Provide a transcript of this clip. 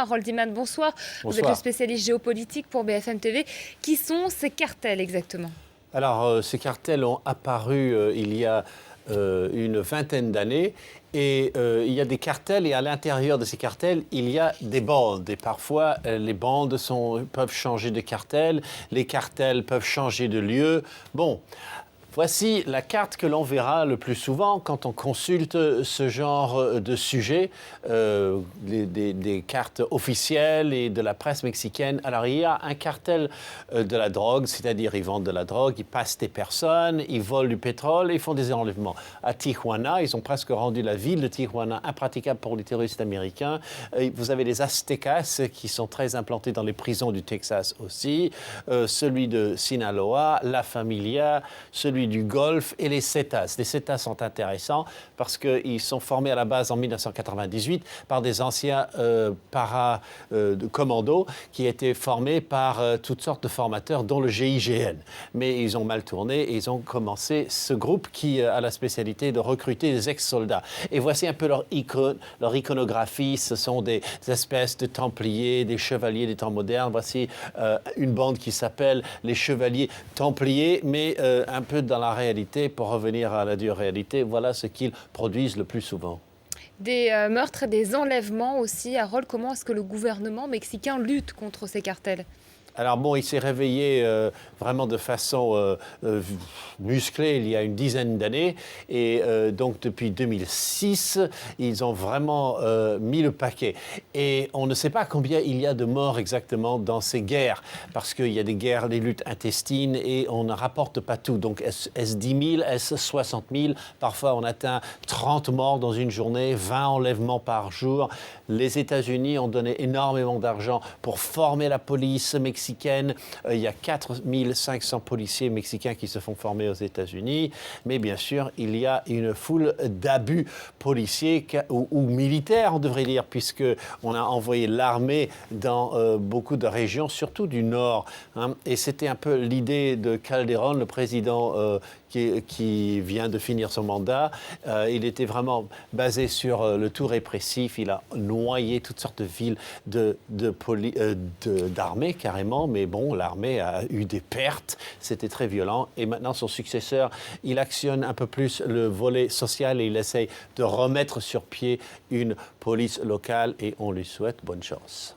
Harold Iman, bonsoir. Vous êtes le spécialiste géopolitique pour BFM TV. Qui sont ces cartels exactement? Alors, ces cartels ont apparu il y a une vingtaine d'années. Et il y a des cartels, et à l'intérieur de ces cartels, il y a des bandes. Et parfois, les bandes peuvent changer de cartel, les cartels peuvent changer de lieu. Bon, voici la carte que l'on verra le plus souvent quand on consulte ce genre de sujet, des cartes officielles et de la presse mexicaine. Alors, il y a un cartel de la drogue, c'est-à-dire ils vendent de la drogue, ils passent des personnes, ils volent du pétrole, ils font des enlèvements. À Tijuana, ils ont presque rendu la ville de Tijuana impraticable pour les terroristes américains. Vous avez les Aztecas qui sont très implantés dans les prisons du Texas aussi, celui de Sinaloa, La Familia, celui du Golfe et les Zetas. Les Zetas sont intéressants parce qu'ils sont formés à la base en 1998 par des anciens commandos qui étaient formés par toutes sortes de formateurs, dont le GIGN. Mais ils ont mal tourné et ils ont commencé ce groupe qui a la spécialité de recruter des ex-soldats. Et voici un peu leur iconographie. Ce sont des espèces de templiers, des chevaliers des temps modernes. Voici une bande qui s'appelle les Chevaliers Templiers, mais un peu dans la réalité, pour revenir à la dure réalité, voilà ce qu'ils produisent le plus souvent. Des meurtres et des enlèvements aussi. Harold, comment est-ce que le gouvernement mexicain lutte contre ces cartels? Alors bon, il s'est réveillé vraiment de façon musclée il y a une dizaine d'années. Et donc depuis 2006, ils ont vraiment mis le paquet. Et on ne sait pas combien il y a de morts exactement dans ces guerres. Parce qu'il y a des guerres, des luttes intestines et on ne rapporte pas tout. Donc est-ce 10 000, est-ce 60 000? Parfois on atteint 30 morts dans une journée, 20 enlèvements par jour. Les États-Unis ont donné énormément d'argent pour former la police mexicaine. Il y a 4 500 policiers mexicains qui se font former aux États-Unis. Mais bien sûr, il y a une foule d'abus policiers ou militaires, on devrait dire, puisqu'on a envoyé l'armée dans beaucoup de régions, surtout du Nord. Hein. Et c'était un peu l'idée de Calderón, le président qui vient de finir son mandat. Il était vraiment basé sur le tout répressif. Il a noyé toutes sortes de villes d'armée, carrément. Mais bon, l'armée a eu des pertes. C'était très violent. Et maintenant, son successeur, il actionne un peu plus le volet social et il essaye de remettre sur pied une police locale. Et on lui souhaite bonne chance.